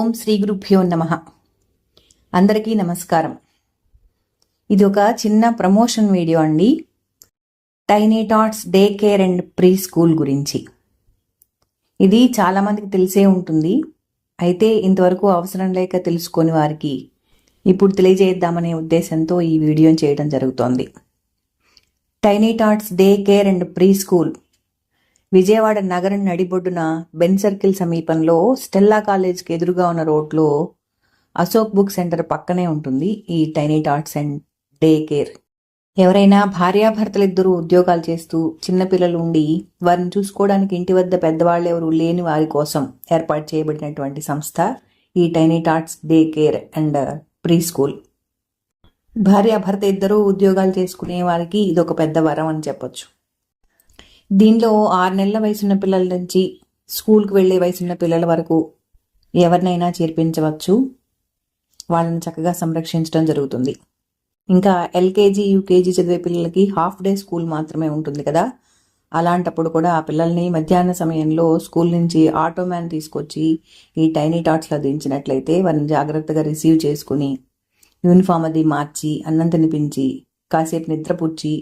ఓం శ్రీ గురుభ్యో నమః. అందరికీ నమస్కారం. ఇది ఒక చిన్న ప్రమోషన్ వీడియో అండి. Tiny touts day care and pre school గురించి. ఇది చాలామందికి తెలిసే ఉంటుంది. అయితే ఇంతవరకు అవసరం లేక తెలుసుకొని వారికి ఇప్పుడు తెలియజేద్దామనే ఉద్దేశంతో ఈ వీడియోని చేయడం జరుగుతోంది. Tiny touts day care and pre school Vijayawada నగరం నడిబొడ్డున బెన్ సర్కిల్ సమీపంలో స్టెల్లా కాలేజ్కి ఎదురుగా ఉన్న రోడ్లో అశోక్ బుక్ సెంటర్ పక్కనే ఉంటుంది ఈ tiny touts and day care. ఎవరైనా భార్యాభర్తలిద్దరూ ఉద్యోగాలు చేస్తూ చిన్నపిల్లలు ఉండి వారిని చూసుకోవడానికి ఇంటి వద్ద పెద్దవాళ్ళు ఎవరు లేని వారి కోసం ఏర్పాటు చేయబడినటువంటి సంస్థ ఈ tiny touts day care and pre school. భార్యాభర్త ఇద్దరూ ఉద్యోగాలు చేసుకునే వారికి ఇదొక పెద్ద వరం అని చెప్పొచ్చు. దీనిలో 6 నెలల వయసున్న పిల్లల నుంచి స్కూల్కి వెళ్ళే వయసున్న పిల్లల వరకు ఎవరినైనా చేర్పించవచ్చు. వాళ్ళని చక్కగా సంరక్షించడం జరుగుతుంది. ఇంకా ఎల్కేజీ యూకేజీ చదివే పిల్లలకి హాఫ్ డే స్కూల్ మాత్రమే ఉంటుంది కదా. అలాంటప్పుడు కూడా ఆ పిల్లల్ని మధ్యాహ్న సమయంలో స్కూల్ నుంచి ఆటో మ్యాన్ తీసుకొచ్చి ఈ టైనీ టాట్స్లో దించినట్లయితే వారిని జాగ్రత్తగా రిసీవ్ చేసుకుని యూనిఫామ్ అది మార్చి అన్నం తినిపించి కాసేపు నిద్రపుచ్చి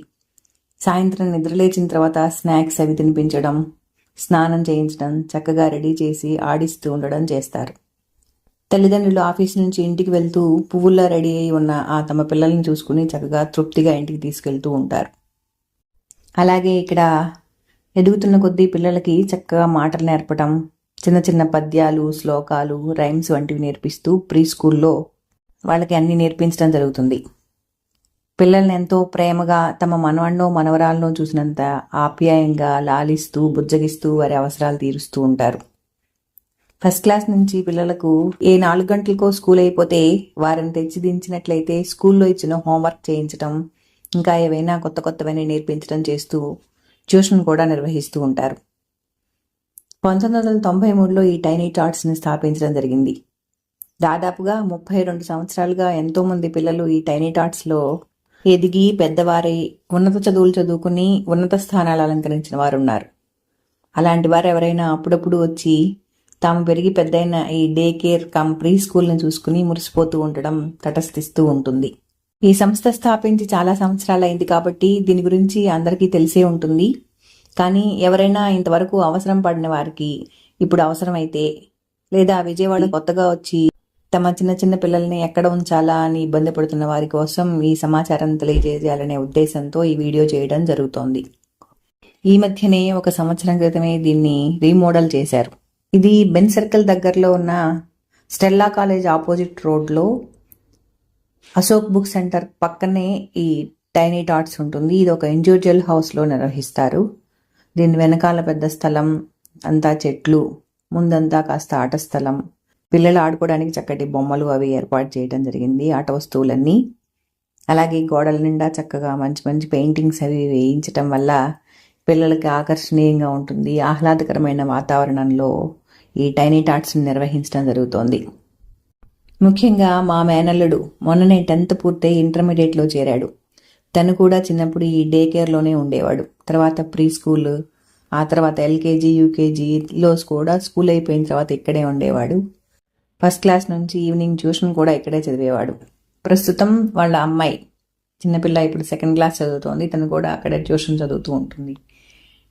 సాయంత్రం నిద్రలేచిన తర్వాత స్నాక్స్ అవి తినిపించడం, స్నానం చేయించడం, చక్కగా రెడీ చేసి ఆడిస్తూ ఉండడం చేస్తారు. తల్లిదండ్రులు ఆఫీస్ నుంచి ఇంటికి వెళ్తూ పువ్వుల్లా రెడీ అయి ఉన్న ఆ తమ పిల్లల్ని చూసుకుని చక్కగా తృప్తిగా ఇంటికి తీసుకెళ్తూ ఉంటారు. అలాగే ఇక్కడ ఎదుగుతున్న కొద్దీ పిల్లలకి చక్కగా మాటలు నేర్పడం, చిన్న చిన్న పద్యాలు, శ్లోకాలు, రైమ్స్ వంటివి నేర్పిస్తూ ప్రీ స్కూల్లో వాళ్ళకి అన్నీ నేర్పించడం జరుగుతుంది. పిల్లల్ని ఎంతో ప్రేమగా తమ మనవన్నో మనవరాలను చూసినంత ఆప్యాయంగా లాలిస్తూ బుజ్జగిస్తూ వారి అవసరాలు తీరుస్తూ ఉంటారు. ఫస్ట్ క్లాస్ నుంచి పిల్లలకు 4 గంటలకో స్కూల్ అయిపోతే వారిని తెచ్చి దించినట్లయితే స్కూల్లో ఇచ్చిన హోంవర్క్ చేయించడం, ఇంకా ఏవైనా కొత్తవన్నీ నేర్పించడం చేస్తూ ట్యూషన్ కూడా నిర్వహిస్తూ ఉంటారు. 1993లో ఈ టైనీ టాట్స్ని స్థాపించడం జరిగింది. దాదాపుగా 32 సంవత్సరాలుగా ఎంతోమంది పిల్లలు ఈ టైనీ టాట్స్లో ఎదిగి పెద్దవారై ఉన్నత చదువులు చదువుకుని ఉన్నత స్థానాలు అలంకరించిన వారు ఉన్నారు. అలాంటి వారు ఎవరైనా అప్పుడప్పుడు వచ్చి తాము పెరిగి పెద్దయిన ఈ డే కేర్ కమ్ ప్రీ స్కూల్ని చూసుకుని మురిసిపోతూ ఉండడం తటస్థిస్తూ ఉంటుంది. ఈ సంస్థ స్థాపించి చాలా సంవత్సరాలు అయింది కాబట్టి దీని గురించి అందరికీ తెలిసే ఉంటుంది. కానీ ఎవరైనా ఇంతవరకు అవసరం పడిన వారికి ఇప్పుడు అవసరమైతే, లేదా విజయవాడ కొత్తగా వచ్చి తమ చిన్న పిల్లల్ని ఎక్కడ ఉంచాలా అని ఇబ్బంది పడుతున్న వారి కోసం ఈ సమాచారం తెలియజేయాలనే ఉద్దేశంతో ఈ వీడియో చేయడం జరుగుతోంది. ఈ మధ్యనే 1 సంవత్సరం క్రితమే దీన్ని రీమోడల్ చేశారు. ఇది బెన్ సర్కిల్ దగ్గరలో ఉన్న స్టెల్లా కాలేజ్ ఆపోజిట్ రోడ్లో అశోక్ బుక్ సెంటర్ పక్కనే ఈ టైనీ టాట్స్ ఉంటుంది. ఇది ఒక ఇండివిజువల్ హౌస్లో నిర్వహిస్తారు. దీని వెనకాల పెద్ద స్థలం, అంతా చెట్లు, ముందంతా కాస్త ఆట స్థలం, పిల్లలు ఆడుకోవడానికి చక్కటి బొమ్మలు అవి ఏర్పాటు చేయడం జరిగింది, ఆట వస్తువులన్నీ. అలాగే గోడల నిండా చక్కగా మంచి పెయింటింగ్స్ అవి వేయించటం వల్ల పిల్లలకి ఆకర్షణీయంగా ఉంటుంది. ఆహ్లాదకరమైన వాతావరణంలో ఈ టైనీ టాట్స్ని నిర్వహించడం జరుగుతోంది. ముఖ్యంగా మా మేనల్లుడు మొన్ననే 10th పూర్తయి ఇంటర్మీడియట్లో చేరాడు. తను కూడా చిన్నప్పుడు ఈ డే కేర్లోనే ఉండేవాడు. తర్వాత ప్రీ స్కూల్, ఆ తర్వాత ఎల్కేజీ యూకేజీలో కూడా స్కూల్ అయిపోయిన తర్వాత ఇక్కడే ఉండేవాడు. ఫస్ట్ క్లాస్ నుంచి ఈవినింగ్ ట్యూషన్ కూడా ఇక్కడే చదివేవాడు. ప్రస్తుతం వాళ్ళ అమ్మాయి చిన్నపిల్ల ఇప్పుడు 2nd క్లాస్ చదువుతోంది. తను కూడా అక్కడే ట్యూషన్ చదువుతూ ఉంటుంది.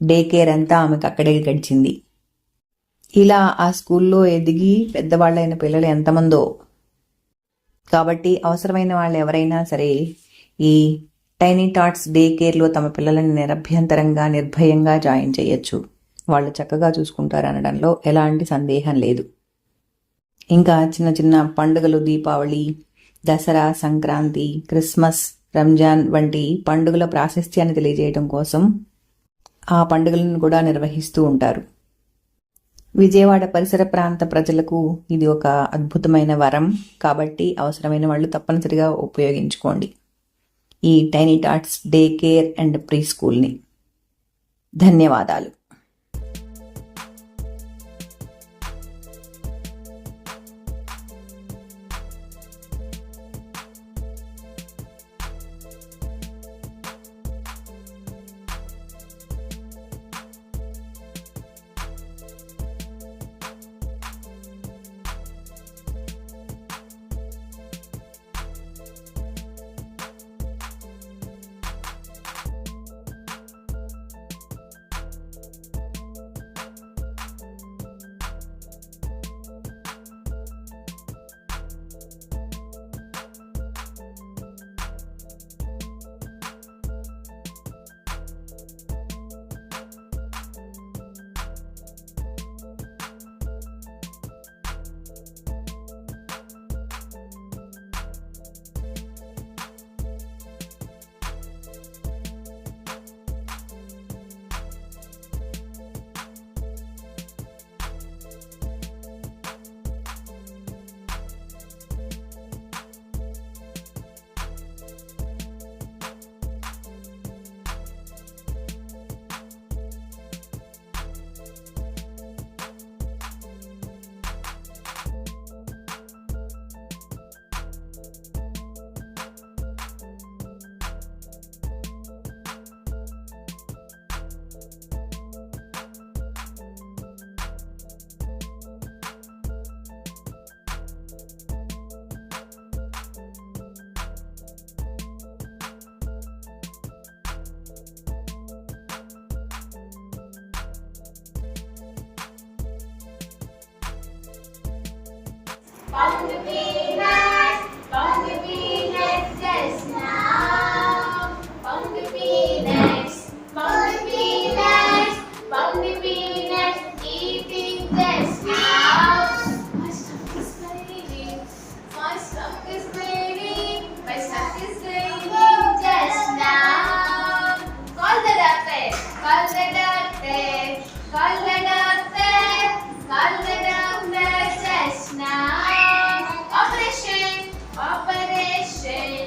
డే కేర్ అంతా ఆమెకు అక్కడే గడిచింది. ఇలా ఆ స్కూల్లో ఎదిగి పెద్దవాళ్ళైన పిల్లలు ఎంతమందో. కాబట్టి అవసరమైన వాళ్ళు ఎవరైనా సరే ఈ టైనీ టాట్స్ డే కేర్లో తమ పిల్లలని నిరభ్యంతరంగా నిర్భయంగా జాయిన్ చేయొచ్చు. వాళ్ళు చక్కగా చూసుకుంటారు అనడంలో ఎలాంటి సందేహం లేదు. ఇంకా చిన్న పండుగలు, దీపావళి, దసరా, సంక్రాంతి, క్రిస్మస్, రంజాన్ వంటి పండుగల ప్రాశస్త్యాన్ని తెలియజేయడం కోసం ఆ పండుగలను కూడా నిర్వహిస్తూ ఉంటారు. విజయవాడ పరిసర ప్రాంత ప్రజలకు ఇది ఒక అద్భుతమైన వరం. కాబట్టి అవసరమైన వాళ్ళు తప్పనిసరిగా ఉపయోగించుకోండి ఈ tiny touts day care and pre స్కూల్ని. ధన్యవాదాలు. Found the peanuts just now. Found the peanuts, found the peanuts, found the peanuts, eating just now. My stomach is bleeding, my stomach is bleeding, my stomach is bleeding just now. Call the doctor, call the doctor, call the doctor, call the doctor just now. Operation, operation,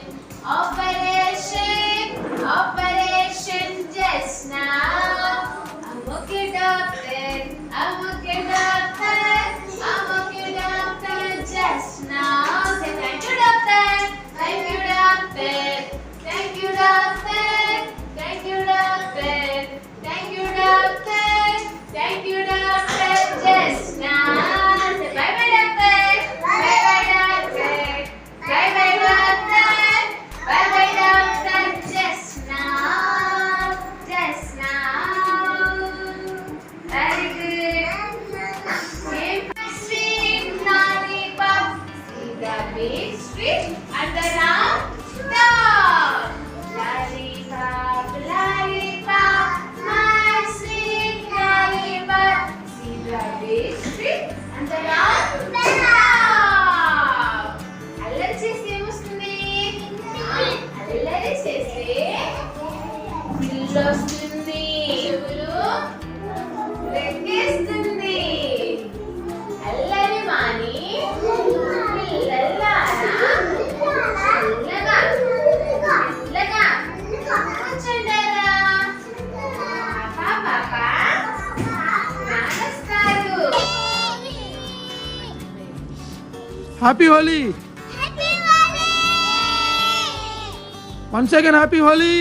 operation, operation just now. I'm okay, doctor, I'm okay, doctor, I'm okay, doctor just now. Say thank you, doctor, thank you, doctor, thank you, doctor, thank you, doctor, thank you, doctor, thank you, doctor just now. Say bye bye, doctor, bye bye, doctor, bye bye, doctor, bye bye, doctor just now, just now. Very good. Sweet lollipop, see the big sweet and the round dog. Lollipop, lollipop, my sweet lollipop, see the big sweet and the round dog. అల్లరి చేస్తే ఏమొస్తుంది? అల్లరి చేస్తే పిల్లి వస్తుంది, చెవులు రెక్కేస్తుంది. అల్లరి మాని పిల్లల్లారా మెల్లగా మెల్లగా కూర్చోండారా. పాప నానొస్తారు. Happy Holi. Once again happy Holi.